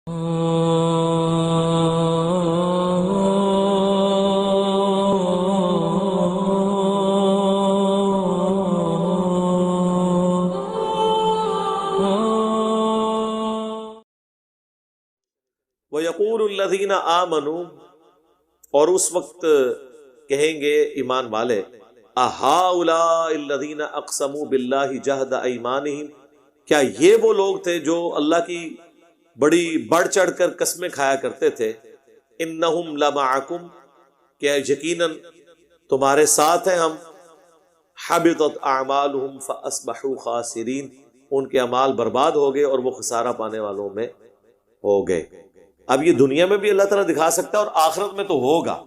وَيَقُولُ الَّذِينَ آمَنُوا، اور اس وقت کہیں گے ایمان والے، أَهَٰؤُلَاءِ الَّذِينَ أَقْسَمُوا بِاللَّهِ جَهْدَ أَيْمَانِهِمْ، کیا یہ وہ لوگ تھے جو اللہ کی بڑی بڑھ چڑھ کر قسمیں کھایا کرتے تھے؟ إِنَّهُمْ لَمَعَكُمْ، کہ یقیناً تمہارے ساتھ ہیں ہم، حَبِطَتْ أَعْمَالُهُمْ فَأَصْبَحُوا خَاسِرِينَ، ان کے اعمال برباد ہو گئے اور وہ خسارہ پانے والوں میں ہو گئے۔ اب یہ دنیا میں بھی اللہ تعالیٰ دکھا سکتا ہے اور آخرت میں تو ہوگا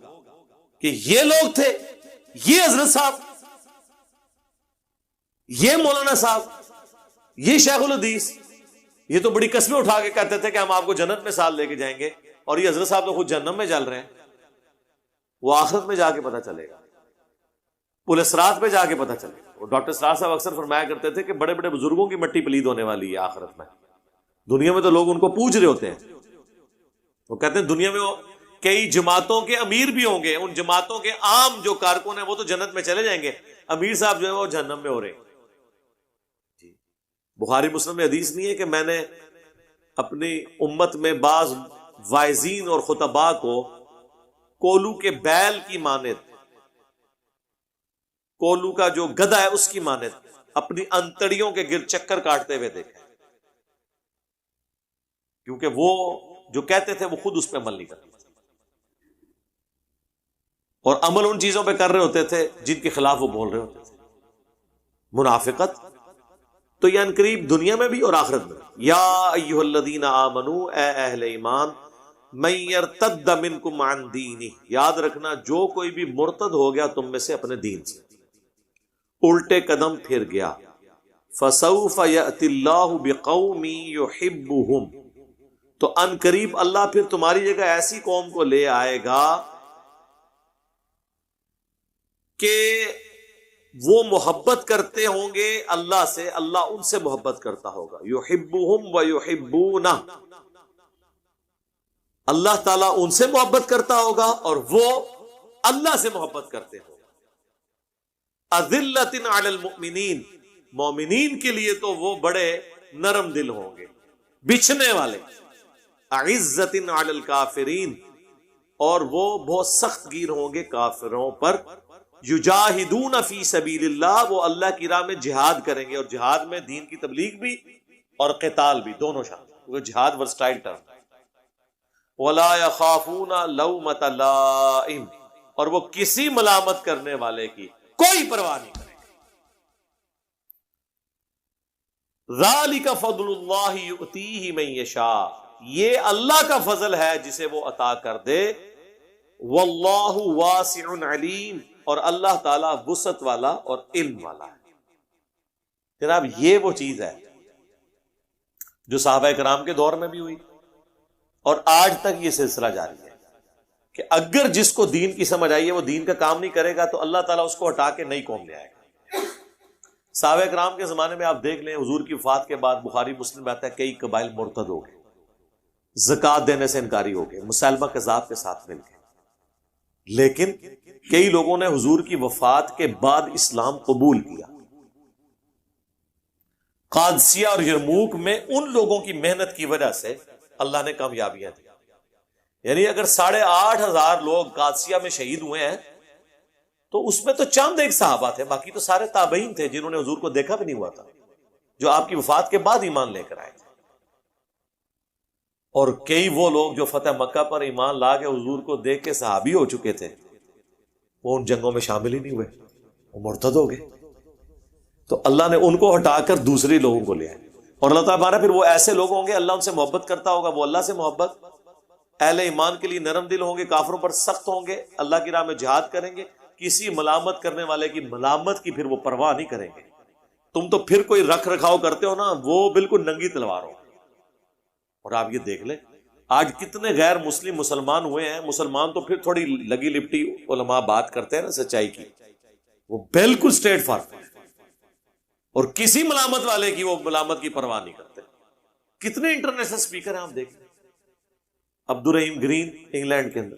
کہ یہ لوگ تھے، یہ حضرت صاحب، یہ مولانا صاحب، یہ شیخ الحدیث، یہ تو بڑی قسمیں اٹھا کے کہتے تھے کہ ہم آپ کو جنت میں ساتھ لے کے جائیں گے، اور یہ حضرت صاحب تو خود جہنم میں جل رہے ہیں۔ وہ آخرت میں جا کے پتہ چلے گا، پل صراط پہ جا کے پتہ چلے گا۔ اور ڈاکٹر سراج صاحب اکثر فرمایا کرتے تھے کہ بڑے بڑے بزرگوں کی مٹی پلید ہونے والی ہے آخرت میں۔ دنیا میں تو لوگ ان کو پوج رہے ہوتے ہیں، وہ کہتے ہیں دنیا میں وہ کئی جماعتوں کے امیر بھی ہوں گے، ان جماعتوں کے عام جو کارکن ہیں وہ تو جنت میں چلے جائیں گے، امیر صاحب جو ہے وہ جہنم میں ہو رہے ہیں۔ جی، بخاری مسلم میں حدیث نہیں ہے کہ میں نے اپنی امت میں بعض واعظین اور خطباء کو کولو کے بیل کی مانند، کولو کا جو گدھا ہے اس کی مانند اپنی انتڑیوں کے گرد چکر کاٹتے ہوئے دیکھا، کیونکہ وہ جو کہتے تھے وہ خود اس پہ عمل نہیں کرتے تھے، اور عمل ان چیزوں پہ کر رہے ہوتے تھے جن کے خلاف وہ بول رہے ہوتے تھے۔ منافقت تو یہ عنقریب دنیا میں بھی اور آخرت میں بھی۔ یا ایھا الذین آمنوا، اے اہل ایمان، من یرتد منکم عن دینہ، یاد رکھنا جو کوئی بھی مرتد ہو گیا تم میں سے اپنے دین سے، الٹے قدم پھر گیا، فسوف یأتی اللہ بقوم یحبہم، تو ان قریب اللہ پھر تمہاری جگہ ایسی قوم کو لے آئے گا کہ وہ محبت کرتے ہوں گے اللہ سے، اللہ ان سے محبت کرتا ہوگا۔ یحبہم ویحبونہ، اللہ تعالیٰ ان سے محبت کرتا ہوگا اور وہ اللہ سے محبت کرتے ہوں گے۔ اذلۃ علی المؤمنین، مومنین کے لیے تو وہ بڑے نرم دل ہوں گے، بچھنے والے۔ اعزۃ علی الکافرین، اور وہ بہت سخت گیر ہوں گے کافروں پر۔ یجاہدون فی سبیل اللہ، وہ اللہ کی راہ میں جہاد کریں گے، اور جہاد میں دین کی تبلیغ بھی اور قتال بھی، دونوں شامل، کیونکہ جہاد ورسٹائل ٹرم۔ ولا یخافون لومۃ لائم، اور وہ کسی ملامت کرنے والے کی کوئی پرواہ نہیں کریں گے۔ ذالک فضل اللہ یؤتیہ من یشاء، یہ اللہ کا فضل ہے جسے وہ عطا کر دے۔ واللہ واسع علیم، اور اللہ تعالیٰ وسعت والا اور علم والا ہے۔ جناب یہ وہ چیز ہے جو صحابہ کرام کے دور میں بھی ہوئی اور آج تک یہ سلسلہ جاری ہے کہ اگر جس کو دین کی سمجھ آئی ہے وہ دین کا کام نہیں کرے گا تو اللہ تعالیٰ اس کو ہٹا کے نئی قوم لے آئے گا۔ صحابہ کرام کے زمانے میں آپ دیکھ لیں، حضور کی وفات کے بعد بخاری مسلم میں آتا ہے کئی قبائل مرتد ہو گئے، زکوٰۃ دینے سے انکاری ہو گئے، مسلمہ کذاب کے ساتھ مل گئے، لیکن کئی لوگوں نے حضور کی وفات کے بعد اسلام قبول کیا۔ قادسیہ اور یرموک میں ان لوگوں کی محنت کی وجہ سے اللہ نے کامیابیاں دی، یعنی اگر 8,500 لوگ قادسیہ میں شہید ہوئے ہیں تو اس میں تو چند ایک صحابہ تھے، باقی تو سارے تابعین تھے جنہوں نے حضور کو دیکھا بھی نہیں ہوا تھا، جو آپ کی وفات کے بعد ایمان لے کر آئے تھے۔ اور کئی وہ لوگ جو فتح مکہ پر ایمان لا کے حضور کو دیکھ کے صحابی ہو چکے تھے، وہ ان جنگوں میں شامل ہی نہیں ہوئے، وہ مرتد ہو گئے۔ تو اللہ نے ان کو ہٹا کر دوسرے لوگوں کو لے آئے، اور اللہ تعالیٰ پھر وہ ایسے لوگ ہوں گے اللہ ان سے محبت کرتا ہوگا، وہ اللہ سے محبت، اہل ایمان کے لیے نرم دل ہوں گے، کافروں پر سخت ہوں گے، اللہ کی راہ میں جہاد کریں گے، کسی ملامت کرنے والے کی ملامت کی پھر وہ پرواہ نہیں کریں گے۔ تم تو پھر کوئی رکھ رکھاؤ کرتے ہو نا، وہ بالکل ننگی تلوار ہو۔ اور آپ یہ دیکھ لیں آج کتنے غیر مسلم مسلمان ہوئے ہیں، مسلمان تو پھر تھوڑی لگی لپٹی علماء بات کرتے ہیں نا سچائی کی، وہ بالکل اسٹریٹ فارورڈ، اور کسی ملامت والے کی وہ ملامت کی پرواہ نہیں کرتے۔ کتنے انٹرنیشنل اسپیکر ہیں آپ دیکھیں، عبد الرحیم گرین انگلینڈ کے اندر،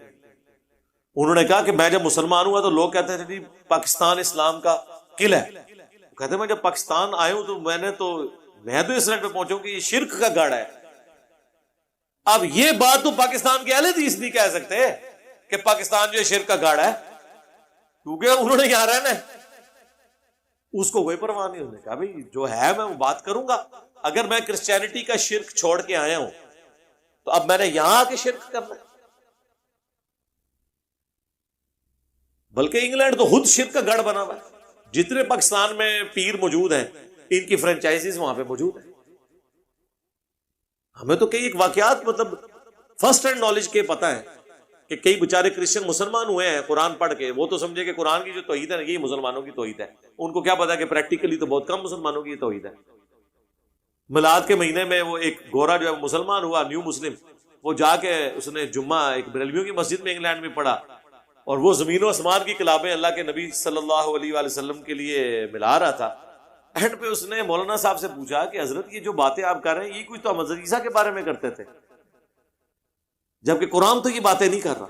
انہوں نے کہا کہ میں جب مسلمان ہوا تو لوگ کہتے تھے پاکستان اسلام کا قلعہ ہے، کہتے ہیں میں جب پاکستان آیا ہوں تو میں تو اس رنگ پہ پہنچا ہوں کہ یہ شرک کا گڑھ ہے۔ اب یہ بات تو پاکستان کے اہل حدیث نہیں کہہ سکتے کہ پاکستان جو ہے شرک کا گڑھ ہے، کیونکہ انہوں نے یہاں رہنا ہے، اس کو کوئی پرواہ نہیں۔ انہوں نے کہا بھائی جو ہے میں وہ بات کروں گا، اگر میں کرسچینٹی کا شرک چھوڑ کے آیا ہوں تو اب میں نے یہاں آ کے شرک کرنا ہے؟ بلکہ انگلینڈ تو خود شرک کا گڑھ بنا ہوا ہے، جتنے پاکستان میں پیر موجود ہیں ان کی فرنچائزیز وہاں پہ موجود ہیں۔ ہمیں تو کئی ایک واقعات مطلب فرسٹ ہینڈ نالج کے پتہ ہے کہ کئی بیچارے کرسچن مسلمان ہوئے ہیں قرآن پڑھ کے، وہ تو سمجھے کہ قرآن کی جو توحید ہے نا یہی مسلمانوں کی توحید ہے، ان کو کیا پتا کہ پریکٹیکلی تو بہت کم مسلمانوں کی یہ توحید ہے۔ میلاد کے مہینے میں وہ ایک گورا جو ہے مسلمان ہوا، نیو مسلم، وہ جا کے اس نے جمعہ ایک بریلویوں کی مسجد میں انگلینڈ میں پڑھا، اور وہ زمین و آسمان کی کتابیں اللہ کے نبی صلی اللہ علیہ وآلہ وسلم کے لیے ملا رہا تھا۔ اینڈ پہ اس نے مولانا صاحب سے پوچھا کہ حضرت یہ جو باتیں آپ کر رہے ہیں یہ کوئی تو حضرت عیسیٰ کے بارے میں کرتے تھے، جبکہ قرآن تو یہ باتیں نہیں کر رہا۔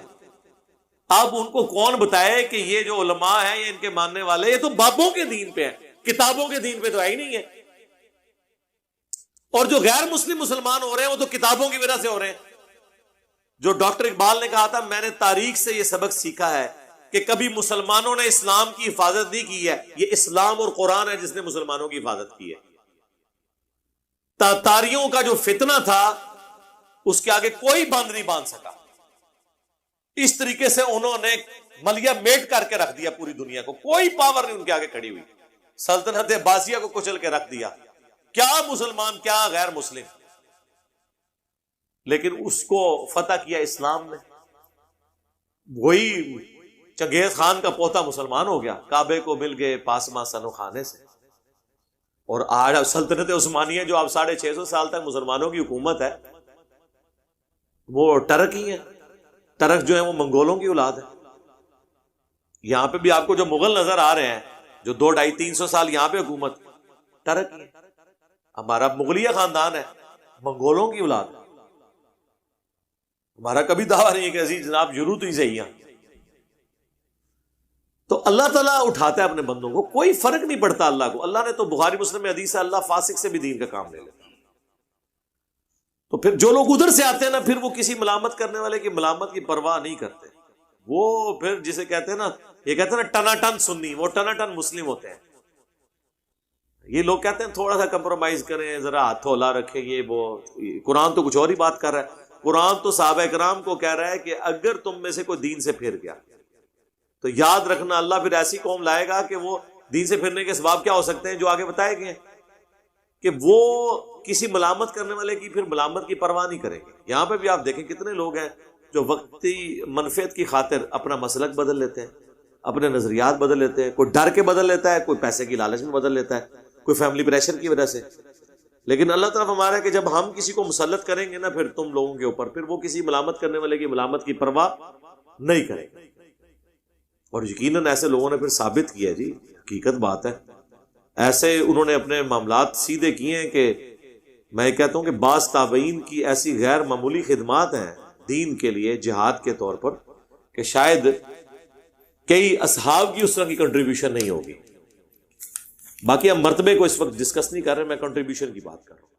اب ان کو کون بتائے کہ یہ جو علماء ہیں یہ ان کے ماننے والے یہ تو بابوں کے دین پہ ہیں، کتابوں کے دین پہ تو ہے ہی نہیں ہے، اور جو غیر مسلم مسلمان ہو رہے ہیں وہ تو کتابوں کی وجہ سے ہو رہے ہیں۔ جو ڈاکٹر اقبال نے کہا تھا میں نے تاریخ سے یہ سبق سیکھا ہے کہ کبھی مسلمانوں نے اسلام کی حفاظت نہیں کی ہے، یہ اسلام اور قرآن ہے جس نے مسلمانوں کی حفاظت کی ہے۔ تاتاریوں کا جو فتنہ تھا اس کے آگے کوئی بند نہیں باندھ سکا، اس طریقے سے انہوں نے ملیا میٹ کر کے رکھ دیا پوری دنیا کو، کوئی پاور نہیں ان کے آگے کھڑی ہوئی، سلطنت عباسیہ کو کچل کے رکھ دیا، کیا مسلمان کیا غیر مسلم، لیکن اس کو فتح کیا اسلام نے۔ وہی چنگیز خان کا پوتا مسلمان ہو گیا، کعبے کو مل گئے پاسما سنو خانے سے، اور آج سلطنت عثمانیہ جو اب 650 سال تک مسلمانوں کی حکومت ہے وہ ٹرک ہی ہے، ٹرک جو ہے وہ منگولوں کی اولاد ہے۔ یہاں پہ بھی آپ کو جو مغل نظر آ رہے ہیں جو 200-250-300 سال یہاں پہ حکومت، ٹرک ہی ہے۔ ہمارا مغلیہ خاندان ہے، منگولوں کی اولاد ہے، ہمارا کبھی دعویٰ نہیں ہے کہ عزیز جناب شروع تو ہی صحیح ہیں۔ تو اللہ تعالیٰ اٹھاتا ہے اپنے بندوں کو، کوئی فرق نہیں پڑتا اللہ کو۔ اللہ نے تو بخاری مسلم میں حدیث ہے اللہ فاسق سے بھی دین کا کام لے لیتا۔ تو پھر جو لوگ ادھر سے آتے ہیں نا، پھر وہ کسی ملامت کرنے والے کی ملامت کی پرواہ نہیں کرتے، وہ پھر جسے کہتے ہیں نا، یہ کہتے ہیں نا ٹنا ٹن سنی، وہ ٹنا ٹن مسلم ہوتے ہیں۔ یہ لوگ کہتے ہیں تھوڑا سا کمپرومائز کریں، ذرا ہاتھ ہلا رکھیں، یہ وہ قرآن تو کچھ اور ہی بات کر رہا ہے۔ قرآن تو صحابہ کرام کو کہہ رہا ہے کہ اگر تم میں سے کوئی دین سے پھر گیا تو یاد رکھنا اللہ پھر ایسی قوم لائے گا کہ وہ دین سے پھرنے کے اسباب کیا ہو سکتے ہیں جو آگے بتائے گئے ہیں، کہ وہ کسی ملامت کرنے والے کی پھر ملامت کی پرواہ نہیں کریں گے۔ یہاں پہ بھی آپ دیکھیں کتنے لوگ ہیں جو وقتی منفعت کی خاطر اپنا مسلک بدل لیتے ہیں، اپنے نظریات بدل لیتے ہیں، کوئی ڈر کے بدل لیتا ہے، کوئی پیسے کی لالچ میں بدل لیتا ہے، کوئی فیملی پریشر کی وجہ سے۔ لیکن اللہ تعالیٰ ہمارا ہے کہ جب ہم کسی کو مسلط کریں گے نا پھر تم لوگوں کے اوپر، پھر وہ کسی ملامت کرنے والے کی ملامت کی پرواہ نہیں کریں گے۔ اور یقیناً ایسے لوگوں نے پھر ثابت کیا جی، حقیقت بات ہے، ایسے انہوں نے اپنے معاملات سیدھے کیے ہیں کہ میں کہتا ہوں کہ بعض تابعین کی ایسی غیر معمولی خدمات ہیں دین کے لیے جہاد کے طور پر کہ شاید کئی اصحاب کی اس طرح کی کنٹریبیوشن نہیں ہوگی۔ باقی ہم مرتبے کو اس وقت ڈسکس نہیں کر رہے، میں کنٹریبیوشن کی بات کر رہا ہوں۔